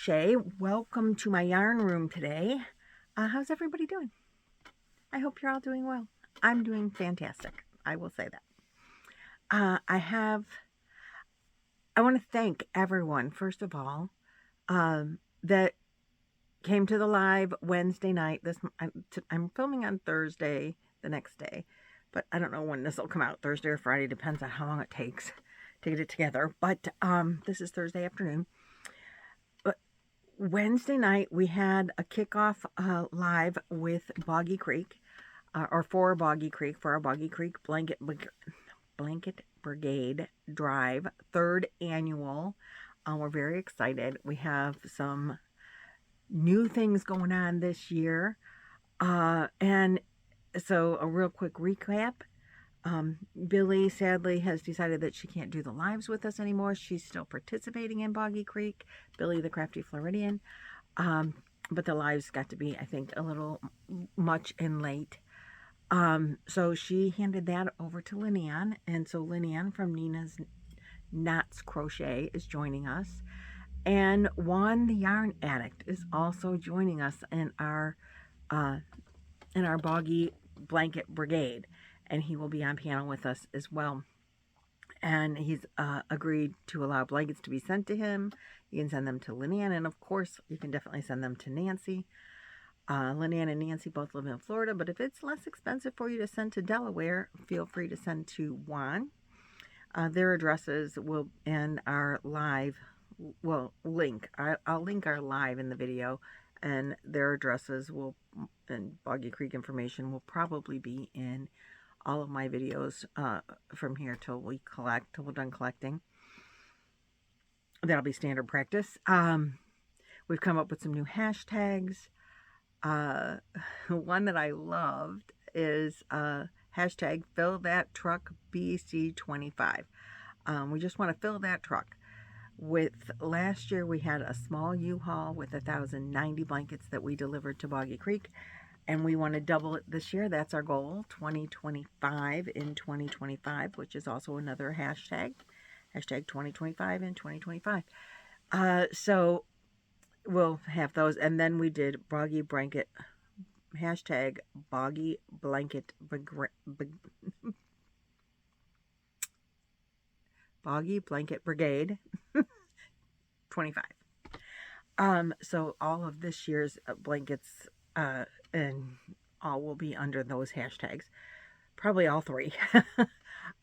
Crochet. Welcome to my yarn room today. How's everybody doing? I hope you're all doing well. I'm doing fantastic. I will say that. I want to thank everyone, first of all, that came to the live Wednesday night. I'm filming on Thursday, the next day, but I don't know when this will come out. Thursday or Friday, depends on how long it takes to get it together. But this is Thursday afternoon. Wednesday night, we had a kickoff live with Boggy Creek, or for Boggy Creek, for our Boggy Creek Blanket Brigade Drive, 3rd annual. We're very excited. We have some new things going on this year. And so a real quick recap. Billy sadly has decided that she can't do the lives with us anymore. She's still participating in Boggy Creek, Billy the Crafty Floridian. But the lives got to be, I think, a little much and late. So she handed that over to Lynanne. And so Lynanne from Nina's Knots Crochet is joining us. And Juan the Yarn Addict is also joining us in our Boggy Blanket Brigade. And he will be on panel with us as well. And he's agreed to allow blankets to be sent to him. You can send them to Lynanne, and of course, you can definitely send them to Nancy. Lynanne and Nancy both live in Florida, but if it's less expensive for you to send to Delaware, feel free to send to Juan. Their addresses will, and our live, will link. I'll link our live in the video, and their addresses will, and Boggy Creek information will probably be in all of my videos from here till we're done collecting. That'll be standard practice. We've come up with some new hashtags. One that I loved is hashtag fill that truck BC25. We just want to fill that truck. With last year, we had a small U-Haul with 1,090 blankets that we delivered to Boggy Creek. And we want to double it this year. That's our goal, 2025 in 2025, which is also another hashtag. Hashtag 2025 in 2025. So we'll have those. And then we did Boggy Blanket, hashtag Boggy Blanket Boggy Blanket Brigade 25. So all of this year's blankets and all will be under those hashtags, probably all three.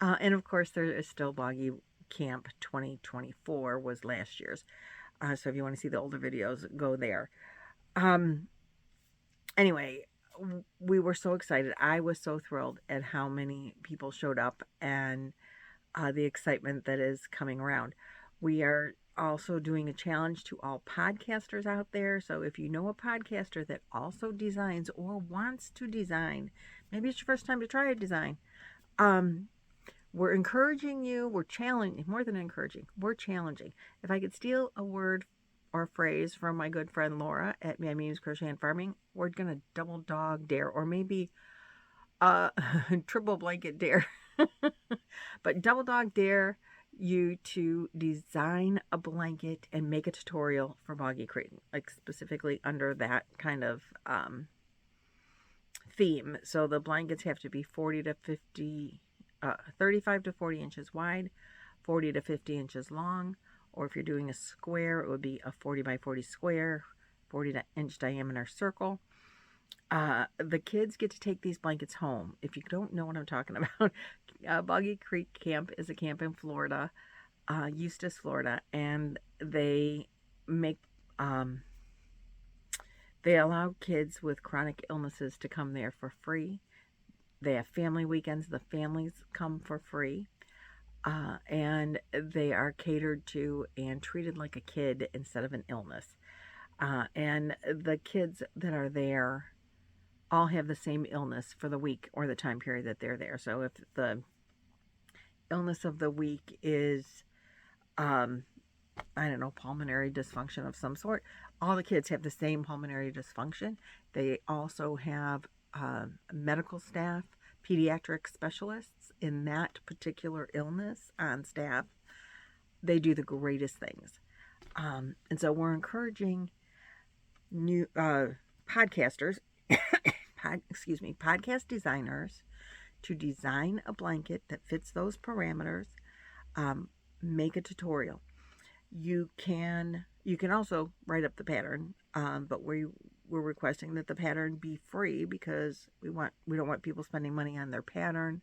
And of course there is still Boggy Camp 2024 was last year's, so if you want to see the older videos, go there. Anyway, we were so excited. I was so thrilled at how many people showed up and the excitement that is coming around. We are also doing a challenge to all podcasters out there. So if you know a podcaster that also designs or wants to design, maybe it's your first time to try a design, we're encouraging you. We're challenging, more than encouraging, we're challenging. If I could steal a word or phrase from my good friend Laura at Mammy's Crochet and Farming, we're gonna double dog dare, or maybe triple blanket dare. But double dog dare you to design a blanket and make a tutorial for Boggy Creek, like specifically under that kind of theme. So the blankets have to be 35 to 40 inches wide, 40 to 50 inches long, or if you're doing a square, it would be a 40 by 40 square, 40-inch diameter circle. The kids get to take these blankets home. If you don't know what I'm talking about, Boggy Creek Camp is a camp in Florida, Eustis, Florida, and they make they allow kids with chronic illnesses to come there for free. They have family weekends. The families come for free, and they are catered to and treated like a kid instead of an illness. And the kids that are there all have the same illness for the week or the time period that they're there. So if the illness of the week is, I don't know, pulmonary dysfunction of some sort, all the kids have the same pulmonary dysfunction. They also have medical staff, pediatric specialists in that particular illness on staff. They do the greatest things. And so we're encouraging new podcasters, podcast designers to design a blanket that fits those parameters. Make a tutorial. You can also write up the pattern, but we're requesting that the pattern be free because we don't want people spending money on your pattern,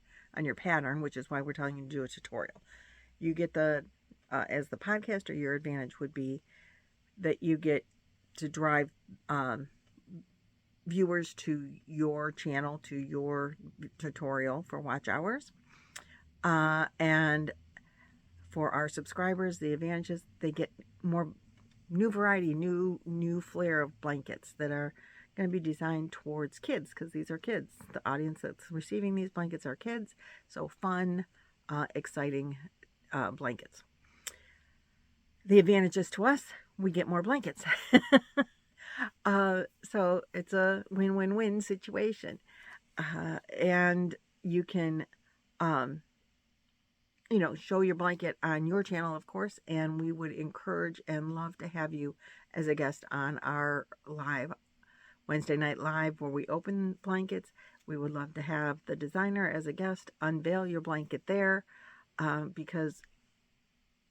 which is why we're telling you to do a tutorial. You get as the podcaster, your advantage would be that you get to drive viewers to your channel, to your tutorial for watch hours. And for our subscribers, the advantages, they get more new variety, new flair of blankets that are going to be designed towards kids, because these are kids. The audience that's receiving these blankets are kids. So fun, exciting blankets. The advantages to us, we get more blankets. So it's a win-win-win situation. And you can, show your blanket on your channel, of course, and we would encourage and love to have you as a guest on our Wednesday night live, where we open blankets. We would love to have the designer as a guest, unveil your blanket there, because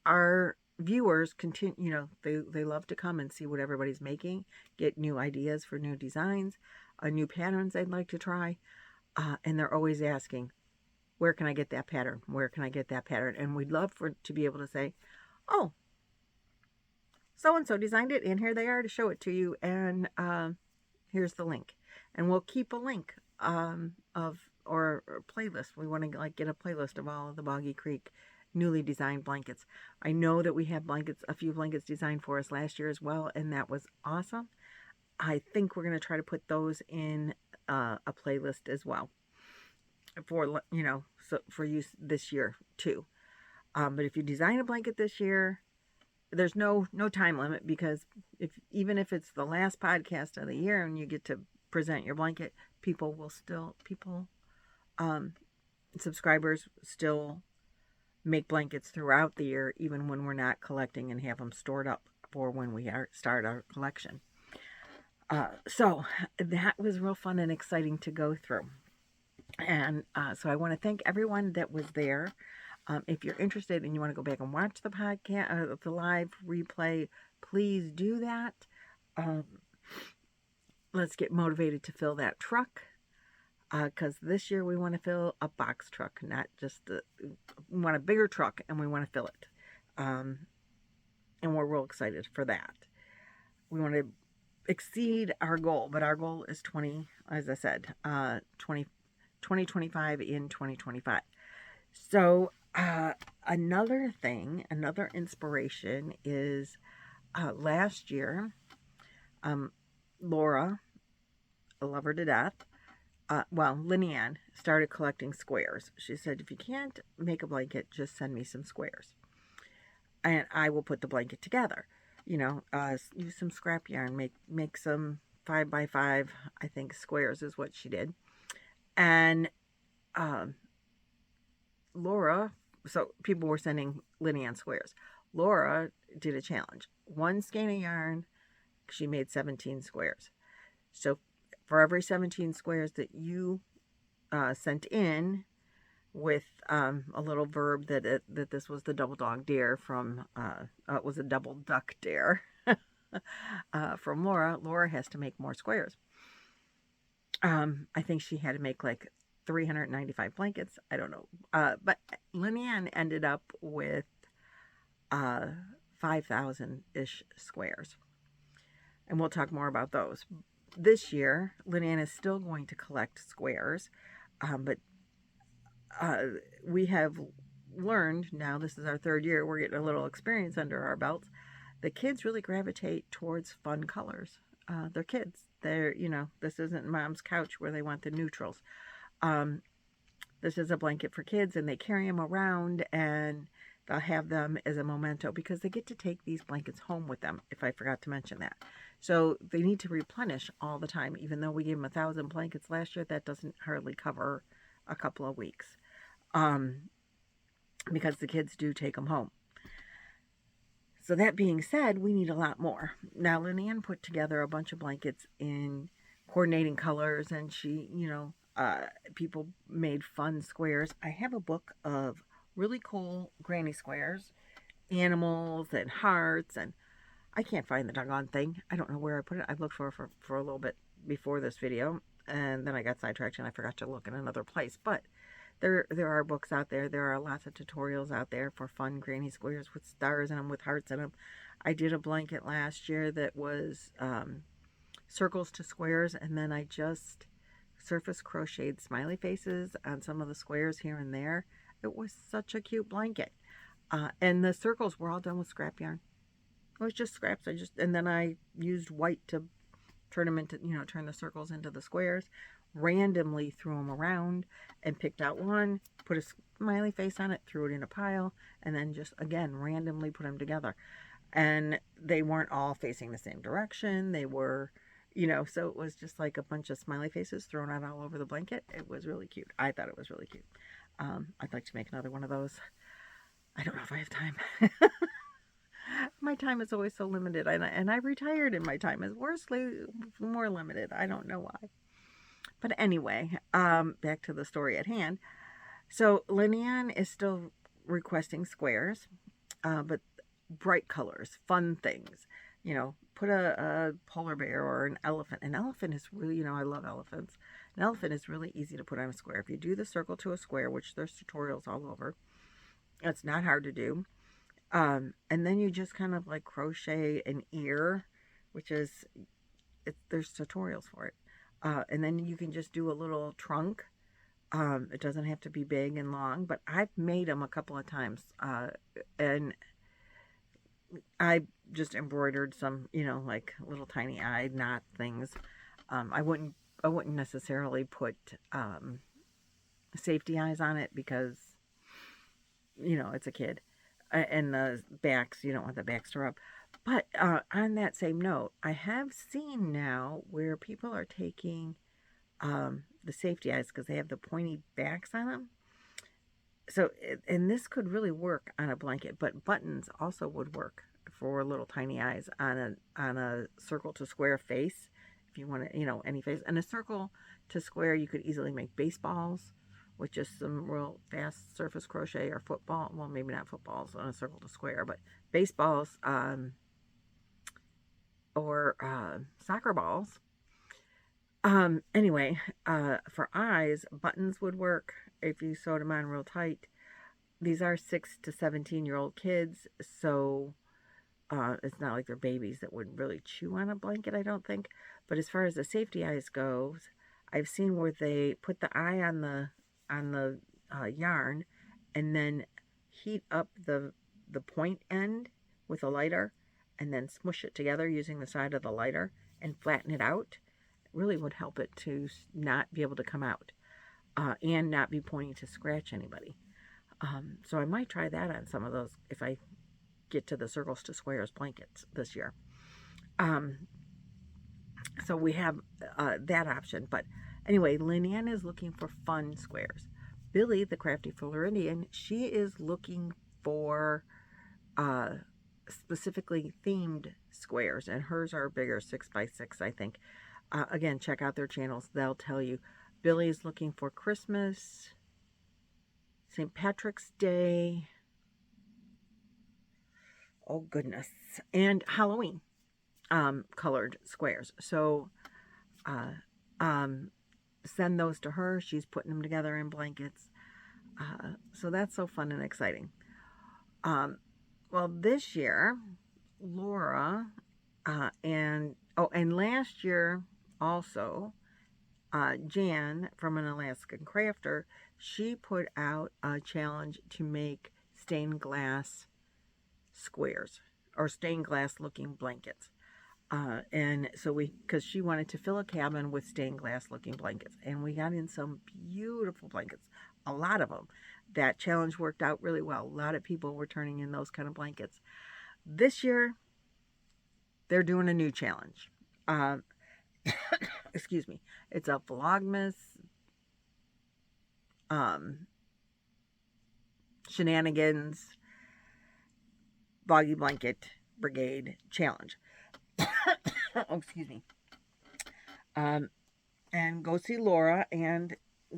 our viewers continue, they love to come and see what everybody's making, get new ideas for new designs, new patterns they'd like to try, and they're always asking, where can I get that pattern? Where can I get that pattern? And we'd love to be able to say, oh, so-and-so designed it, and here they are to show it to you, and here's the link. And we'll keep a link or a playlist. We want to get a playlist of all of the Boggy Creek newly designed blankets. I know that we have a few blankets designed for us last year as well, and that was awesome. I think we're going to try to put those in a playlist as well for for use this year too. But if you design a blanket this year, there's no time limit, because even if it's the last podcast of the year and you get to present your blanket, subscribers still make blankets throughout the year, even when we're not collecting, and have them stored up for when we start our collection. So that was real fun and exciting to go through. And so I want to thank everyone that was there. If you're interested and you want to go back and watch the podcast, the live replay, please do that. Let's get motivated to fill that truck. Because this year we want to fill a box truck, not just we want a bigger truck, and we want to fill it. And we're real excited for that. We want to exceed our goal, but our goal is 2025 in 2025. So another inspiration is last year, Laura, I love her to death, Lynanne started collecting squares. She said, if you can't make a blanket, just send me some squares, and I will put the blanket together. Use some scrap yarn, make some 5x5, I think, squares is what she did. And Laura, so people were sending Lynanne squares. Laura did a challenge. 1 skein of yarn, she made 17 squares. So for every 17 squares that you sent in with a little verb that this was the double dog dare from, it was a double duck dare from Laura. Laura has to make more squares. I think she had to make like 395 blankets. I don't know. But Lynanne ended up with 5,000-ish squares. And we'll talk more about those. This year, Lynanne is still going to collect squares. But we have learned, now this is our 3rd year, we're getting a little experience under our belts. The kids really gravitate towards fun colors. They're kids. They're, this isn't mom's couch where they want the neutrals. This is a blanket for kids, and they carry them around, and they'll have them as a memento because they get to take these blankets home with them, if I forgot to mention that. So they need to replenish all the time. Even though we gave them 1,000 blankets last year, that doesn't hardly cover a couple of weeks, because the kids do take them home. So that being said, we need a lot more. Now, Lynanne put together a bunch of blankets in coordinating colors, and she, people made fun squares. I have a book of really cool granny squares, animals and hearts, and I can't find the doggone thing. I don't know where I put it. I looked for a little bit before this video, and then I got sidetracked and I forgot to look in another place. But there are books out there. There are lots of tutorials out there for fun granny squares with stars in them, with hearts in them. I did a blanket last year that was circles to squares, and then I just surface crocheted smiley faces on some of the squares here and there. It was such a cute blanket. And the circles were all done with scrap yarn. It was just scraps. And then I used white to turn them into, turn the circles into the squares. Randomly threw them around and picked out one, put a smiley face on it, threw it in a pile, and then just, again, randomly put them together. And they weren't all facing the same direction. They were, so it was just like a bunch of smiley faces thrown out all over the blanket. It was really cute. I thought it was really cute. I'd like to make another one of those. I don't know if I have time. My time is always so limited, and I retired, and my time is more limited. I don't know why. But anyway, back to the story at hand. So Lynanne is still requesting squares, but bright colors, fun things. Put a polar bear or an elephant. An elephant is really, I love elephants. An elephant is really easy to put on a square. If you do the circle to a square, which there's tutorials all over, it's not hard to do. And then you just kind of like crochet an ear, which is, there's tutorials for it. And then you can just do a little trunk. It doesn't have to be big and long, but I've made them a couple of times. And I just embroidered some, like little tiny eye knot things. I wouldn't necessarily put safety eyes on it because, it's a kid. And the backs, you don't want the backs to rub. But on that same note, I have seen now where people are taking the safety eyes because they have the pointy backs on them. So, and this could really work on a blanket, but buttons also would work for little tiny eyes on a circle to square face. If you want to, any face. And a circle to square, you could easily make baseballs with just some real fast surface crochet, or football. Well, maybe not footballs on a circle to square, but baseballs, or soccer balls. Anyway, for eyes, buttons would work if you sewed them on real tight. These are 6 to 17-year-old kids, so it's not like they're babies that would really chew on a blanket, I don't think. But as far as the safety eyes goes, I've seen where they put the eye on the yarn and then heat up the point end with a lighter and then smush it together using the side of the lighter and flatten it out. It really would help it to not be able to come out and not be pointing to scratch anybody. So I might try that on some of those if I get to the circles to squares blankets this year. So we have that option. But anyway, Lynanne is looking for fun squares. Billy, the crafty Floridian, she is looking for specifically themed squares, and hers are bigger, 6x6, I think. Again, check out their channels. They'll tell you. Billy's looking for Christmas, St. Patrick's Day, oh goodness, and Halloween colored squares. So send those to her. She's putting them together in blankets. So that's so fun and exciting. Well, this year, Laura, and last year also, Jan from An Alaskan Crafter, she put out a challenge to make stained glass squares or stained glass looking blankets. And so because she wanted to fill a cabin with stained glass looking blankets, and we got in some beautiful blankets, a lot of them. That challenge worked out really well. A lot of people were turning in those kind of blankets. This year, they're doing a new challenge. Excuse me. It's a Vlogmas shenanigans, Boggy Blanket Brigade challenge. Oh, excuse me. And go see Laura, and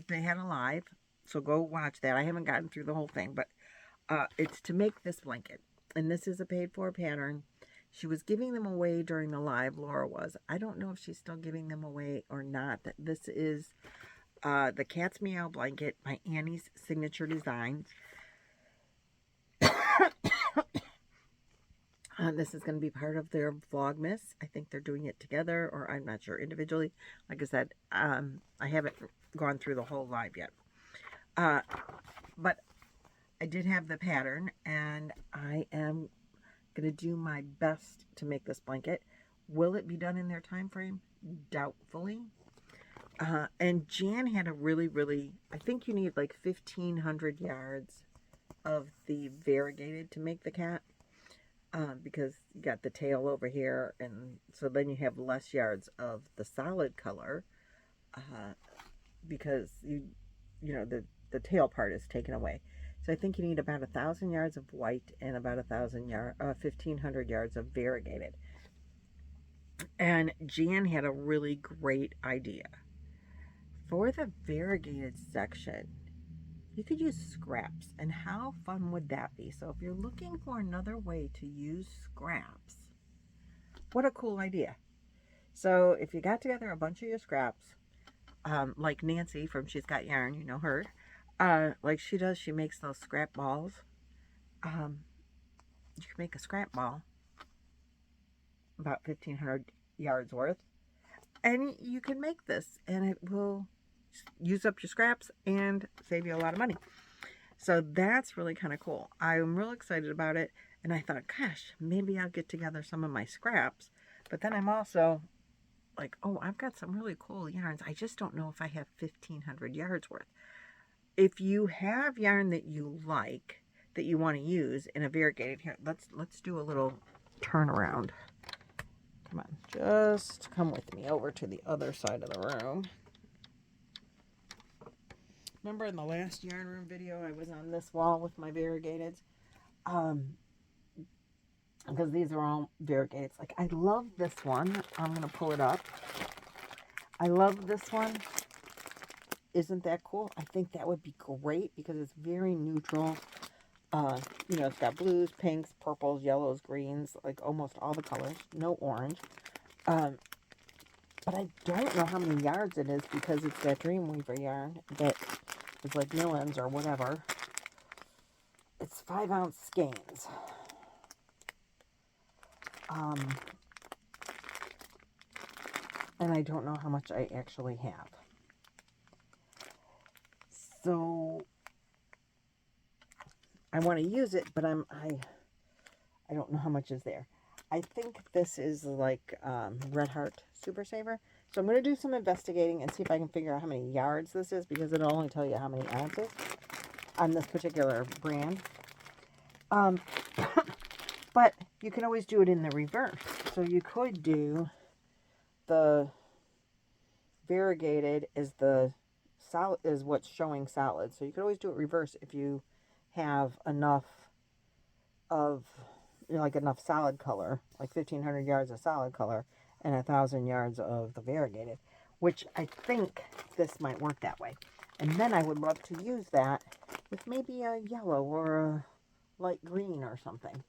they had a live, so go watch that. I haven't gotten through the whole thing, but it's to make this blanket, and this is a paid-for pattern. She was giving them away during the live, Laura was. I don't know if she's still giving them away or not. This is the Cat's Meow Blanket by Annie's Signature Designs. This is going to be part of their Vlogmas. I think they're doing it together, or I'm not sure, individually. Like I said, I haven't gone through the whole live yet. But I did have the pattern, and I am going to do my best to make this blanket. Will it be done in their time frame? Doubtfully. And Jan had a really, I think you need like 1,500 yards of the variegated to make the cat. Because you got the tail over here, and so then you have less yards of the solid color, because you know the tail part is taken away. So I think you need about 1,000 yards of white and about 1,500 yards of variegated. And Jan had a really great idea for the variegated section. You could use scraps, and how fun would that be? So if you're looking for another way to use scraps, what a cool idea. So if you got together a bunch of your scraps, like Nancy from She's Got Yarn, you know her, like she does, she makes those scrap balls. You can make a scrap ball, about 1,500 yards worth, and you can make this, and it will use up your scraps and save you a lot of money. So that's really kind of cool. I'm real excited about it, and I thought, gosh, maybe I'll get together some of my scraps. But then I'm also like, oh, I've got some really cool yarns. I just don't know if I have 1,500 yards worth. If you have yarn that you like, that you want to use in a variegated, here, let's do a little turnaround. Come on, just come with me over to the other side of the room. Remember in the last yarn room video, I was on this wall with my variegateds? Because these are all variegateds. Like, I love this one. I'm going to pull it up. I love this one. Isn't that cool? I think that would be great because it's very neutral. You know, it's got blues, pinks, purples, yellows, greens, like almost all the colors. No orange. But I don't know how many yards it is because it's that Dreamweaver yarn that is like Millen's or whatever. It's 5-ounce skeins. And I don't know how much I actually have. So I want to use it, but I don't know how much is there. I think this is like Red Heart Super Saver. So I'm going to do some investigating and see if I can figure out how many yards this is, because it'll only tell you how many ounces on this particular brand. But you can always do it in the reverse. So you could do the variegated is the solid, is what's showing solid. So you could always do it reverse if you have enough of, you know, like enough solid color, like 1,500 yards of solid color and 1,000 yards of the variegated, which I think this might work that way. And then I would love to use that with maybe a yellow or a light green or something.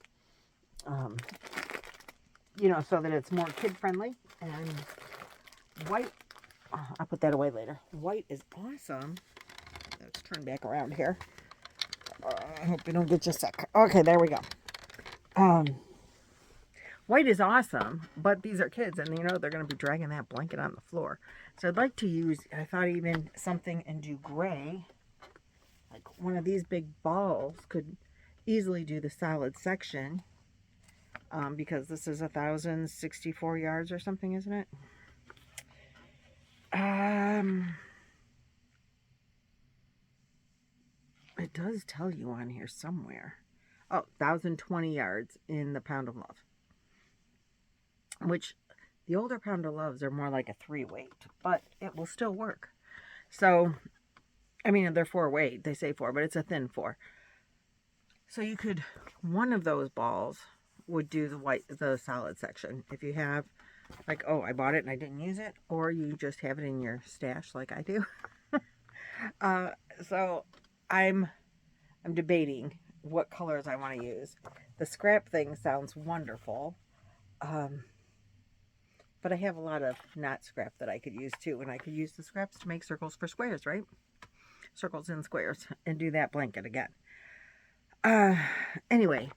You know, so that it's more kid-friendly. And white, I'll put that away later. White is awesome. Let's turn back around here. I hope you don't get you sick. Okay, there we go. White is awesome, but these are kids, and you know they're going to be dragging that blanket on the floor. So I'd like to use, I thought even something and do gray. Like one of these big balls could easily do the solid section. Because this is 1,064 yards or something, isn't it? It does tell you on here somewhere. Oh, 1,020 yards in the Pound of Love. Which, the older Pound of Loves are more like a 3-weight, but it will still work. So, I mean, they're 4-weight. They say 4, but it's a thin 4. So you could, one of those balls would do the solid section. If you have, like, oh, I bought it and I didn't use it, or you just have it in your stash like I do. So I'm debating what colors I want to use. The scrap thing sounds wonderful. But I have a lot of not scrap that I could use too, and I could use the scraps to make circles for squares, right? Circles and squares, and do that blanket again. Anyway,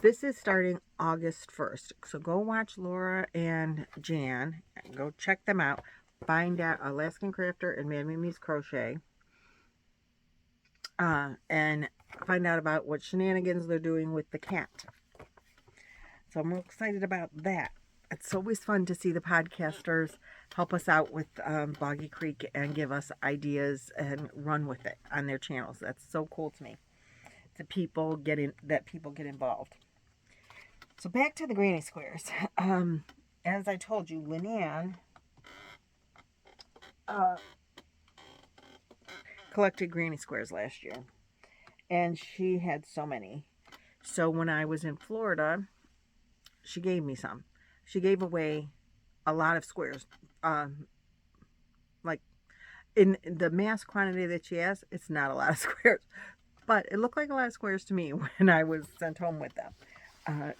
this is starting August 1st. So go watch Laura and Jan. Go check them out. Find out Alaskan Crafter and Mad Mimi's Crochet. And find out about what shenanigans they're doing with the cat. So I'm real excited about that. It's always fun to see the podcasters help us out with Boggy Creek and give us ideas and run with it on their channels. That's so cool to me. People get involved. So back to the granny squares. As I told you, Lynanne collected granny squares last year, and she had so many. So when I was in Florida, she gave me some. She gave away a lot of squares. Like in the mass quantity that she has, it's not a lot of squares. But it looked like a lot of squares to me when I was sent home with them.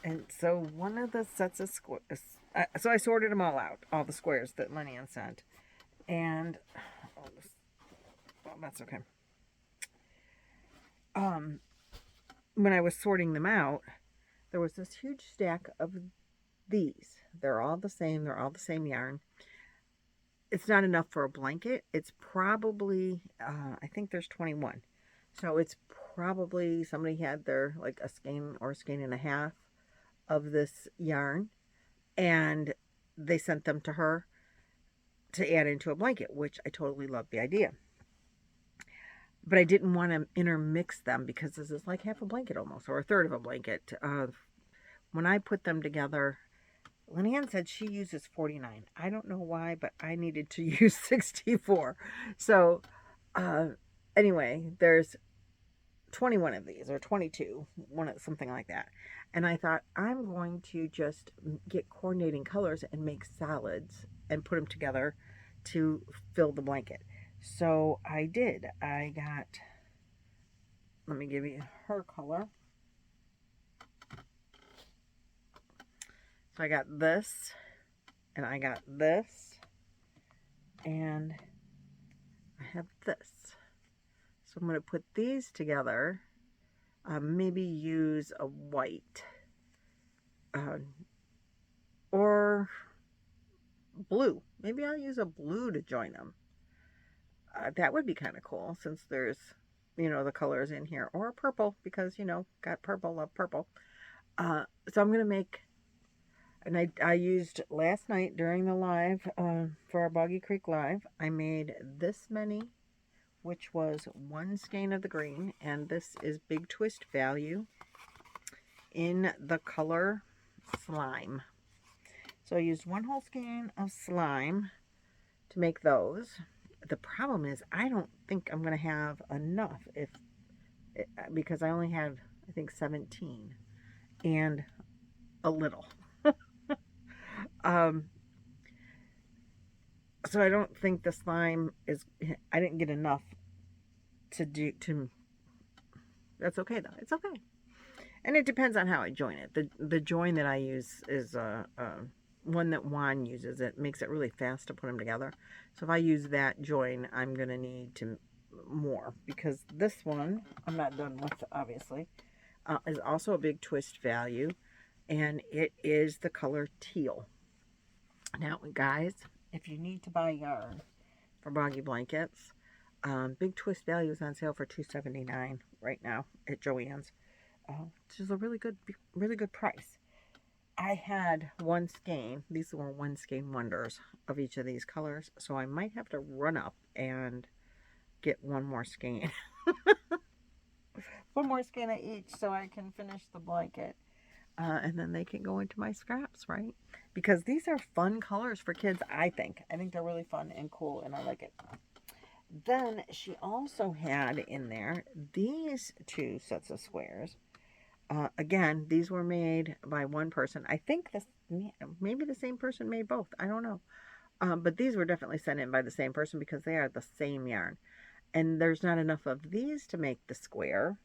And so one of the sets of squares, so I sorted them all out, all the squares that Lynanne sent. And, well, that's okay. When I was sorting them out, there was this huge stack of these. They're all the same. They're all the same yarn. It's not enough for a blanket. It's probably, I think there's 21. So it's probably somebody had their, like, a skein or a skein and a half of this yarn, and they sent them to her to add into a blanket, which I totally love the idea. But I didn't want to intermix them because this is like half a blanket almost, or a third of a blanket. When I put them together, Lynanne said she uses 49. I don't know why, but I needed to use 64. So, anyway, there's 21 of these, or 22, something like that. And I thought, I'm going to just get coordinating colors and make solids and put them together to fill the blanket. So I did. I got, let me give you her color. So I got this, and I got this, and I have this. So I'm going to put these together, maybe use a white, or blue. Maybe I'll use a blue to join them. That would be kind of cool, since there's, you know, the colors in here. Or purple, because, you know, got purple, love purple. So I'm going to make, and I used last night during the live, for our Boggy Creek live, I made this many, which was one skein of the green, and this is Big Twist Value in the color Slime. So I used one whole skein of slime to make those. The problem is I don't think I'm going to have enough because I only have, I think, 17 and a little. So I don't think the slime is, I didn't get enough to that's okay though. It's okay. And it depends on how I join it. The join that I use is one that Juan uses. It makes it really fast to put them together. So if I use that join, I'm going to need more, because this one, I'm not done with, obviously, is also a Big Twist Value, and it is the color teal. Now, guys, if you need to buy yarn for Boggy Blankets, Big Twist Value is on sale for $2.79 right now at Joann's, which is a really good price. I had one skein. These were one skein wonders of each of these colors, so I might have to run up and get one more skein. One more skein of each so I can finish the blanket. And then they can go into my scraps, right? Because these are fun colors for kids, I think. I think they're really fun and cool, and I like it. Then she also had in there these two sets of squares, Again, these were made by one person. I think this, maybe the same person made both. I don't know. But these were definitely sent in by the same person because they are the same yarn. And there's not enough of these to make the square.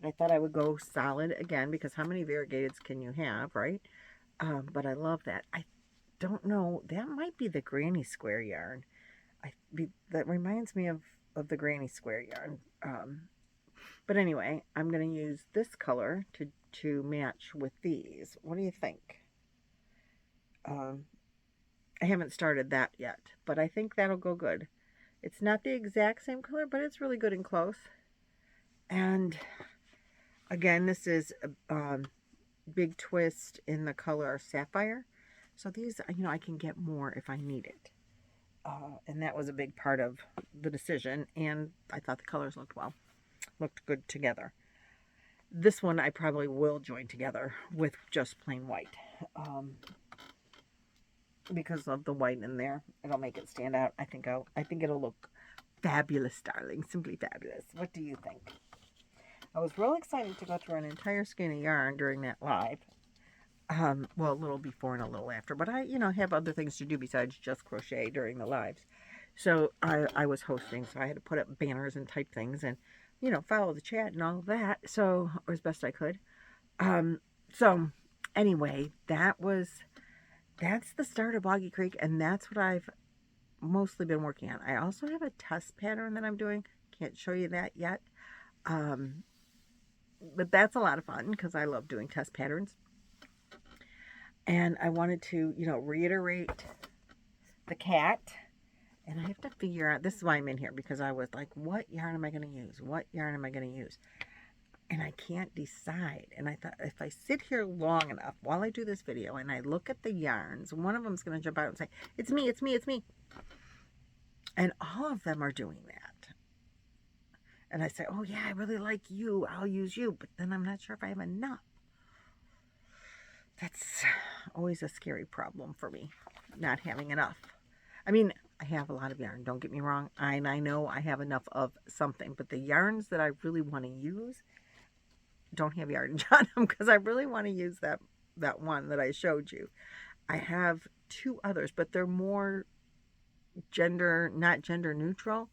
But I thought I would go solid again because how many variegateds can you have, right? But I love that. I don't know. That might be the granny square yarn. That reminds me of the granny square yarn. But anyway, I'm going to use this color to match with these. What do you think? I haven't started that yet, but I think that'll go good. It's not the exact same color, but it's really good and close. And again, this is a big twist in the color Sapphire. So these, you know, I can get more if I need it. And that was a big part of the decision. And I thought the colors looked good together. This one I probably will join together with just plain white. Because of the white in there, it'll make it stand out. I think it'll look fabulous, darling. Simply fabulous. What do you think? I was real excited to go through an entire skein of yarn during that live. Well, a little before and a little after, but I, you know, have other things to do besides just crochet during the lives. So I was hosting, so I had to put up banners and type things and, you know, follow the chat and all of that. So, or as best I could. So anyway, that's the start of Boggy Creek, and that's what I've mostly been working on. I also have a test pattern that I'm doing. Can't show you that yet. But that's a lot of fun because I love doing test patterns. And I wanted to, you know, reiterate the cat. And I have to figure out, this is why I'm in here, because I was like, what yarn am I going to use? What yarn am I going to use? And I can't decide. And I thought, if I sit here long enough while I do this video and I look at the yarns, one of them's going to jump out and say, it's me, it's me, it's me. And all of them are doing that. And I say, oh yeah, I really like you. I'll use you. But then I'm not sure if I have enough. That's always a scary problem for me, not having enough. I mean, I have a lot of yarn, don't get me wrong. And I know I have enough of something. But the yarns that I really want to use don't have yardage on them because I really want to use that one that I showed you. I have two others, but they're more not gender neutral.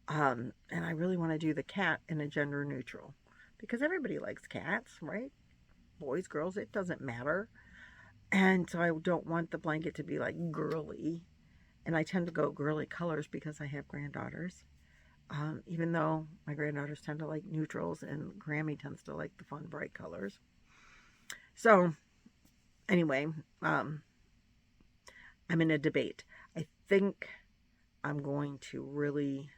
And I really want to do the cat in a gender neutral because everybody likes cats, right? Boys, girls, it doesn't matter. And so I don't want the blanket to be like girly. And I tend to go girly colors because I have granddaughters. Even though my granddaughters tend to like neutrals and Grammy tends to like the fun, bright colors. So, anyway, I'm in a debate. I think I'm going to really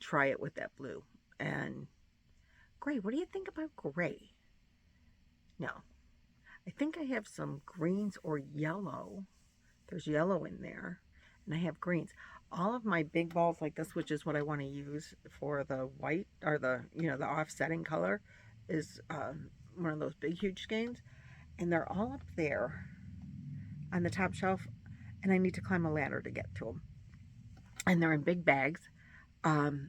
try it with that blue. And gray, what do you think about gray? No. I think I have some greens or yellow. There's yellow in there. And I have greens. All of my big balls like this, which is what I want to use for the white, or the, you know, the offsetting color, is one of those big, huge skeins. And they're all up there on the top shelf. And I need to climb a ladder to get to them. And they're in big bags. And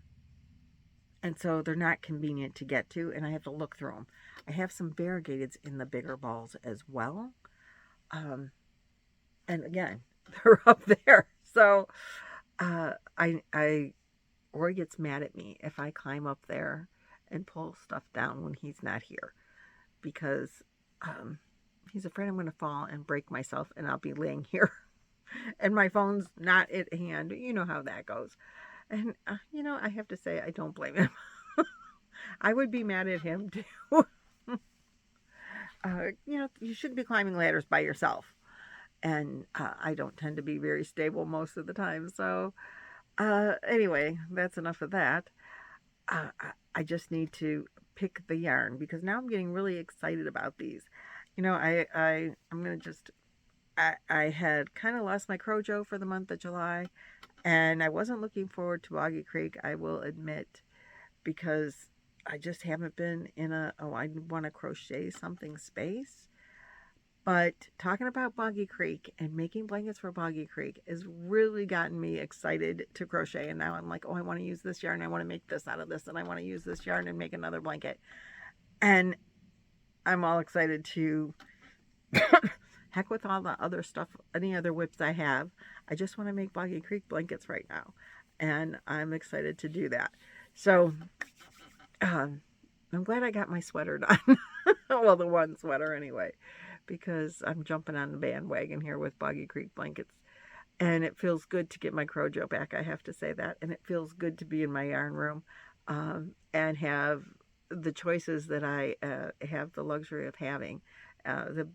so they're not convenient to get to. And I have to look through them. I have some variegateds in the bigger balls as well. And again, they're up there. So, Roy gets mad at me if I climb up there and pull stuff down when he's not here, because he's afraid I'm going to fall and break myself, and I'll be laying here, and my phone's not at hand. You know how that goes, and you know, I have to say I don't blame him. I would be mad at him too. You know, you shouldn't be climbing ladders by yourself. And I don't tend to be very stable most of the time. So anyway, that's enough of that. I just need to pick the yarn because now I'm getting really excited about these. You know, I'm going to just, I had kind of lost my CroJo for the month of July. And I wasn't looking forward to Boggy Creek, I will admit, because I just haven't been in I want to crochet something space. But talking about Boggy Creek and making blankets for Boggy Creek has really gotten me excited to crochet. And now I'm like, oh, I want to use this yarn. I want to make this out of this. And I want to use this yarn and make another blanket. And I'm all excited to heck with all the other stuff, any other whips I have. I just want to make Boggy Creek blankets right now. And I'm excited to do that. So I'm glad I got my sweater done. Well, the one sweater anyway, because I'm jumping on the bandwagon here with Boggy Creek blankets. And it feels good to get my CroJo back, I have to say that. And it feels good to be in my yarn room and have the choices that I have the luxury of having.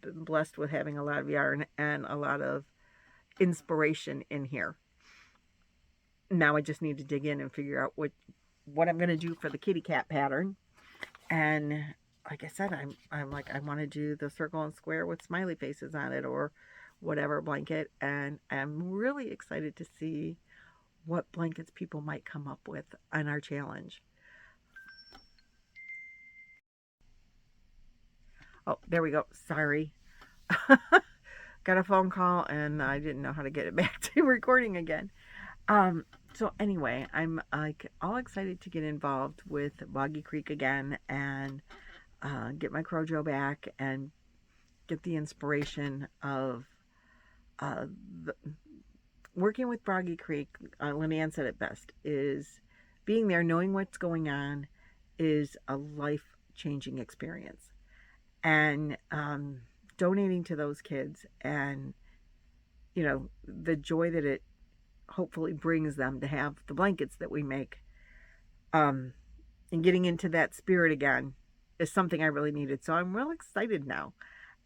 Blessed with having a lot of yarn and a lot of inspiration in here. Now I just need to dig in and figure out what I'm going to do for the kitty cat pattern. And like I said, I'm like, I want to do the circle and square with smiley faces on it or whatever blanket. And I'm really excited to see what blankets people might come up with on our challenge. Oh, there we go. Sorry. Got a phone call and I didn't know how to get it back to recording again. So anyway, I'm like all excited to get involved with Boggy Creek again and get my CroJo back and get the inspiration of working with Boggy Creek. Lynanne said it best, is being there, knowing what's going on is a life-changing experience. And donating to those kids and, you know, the joy that it hopefully brings them to have the blankets that we make, and getting into that spirit again is something I really needed. So I'm real excited now.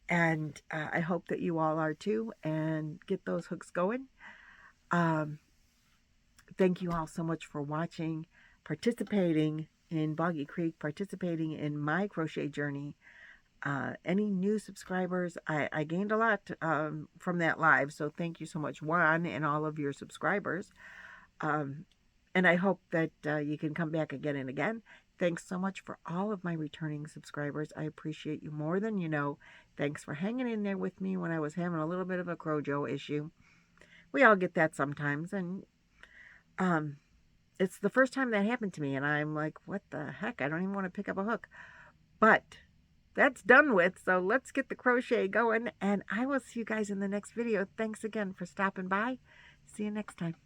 And I hope that you all are too, and get those hooks going. Thank you all so much for watching, participating in Boggy Creek, participating in my crochet journey. Any new subscribers, I gained a lot from that live, so thank you so much, Juan, and all of your subscribers. And I hope that you can come back again and again. Thanks so much for all of my returning subscribers. I appreciate you more than you know. Thanks for hanging in there with me when I was having a little bit of a CroJo issue. We all get that sometimes, and it's the first time that happened to me, and I'm like, what the heck? I don't even want to pick up a hook. But that's done with, so let's get the crochet going, and I will see you guys in the next video. Thanks again for stopping by. See you next time.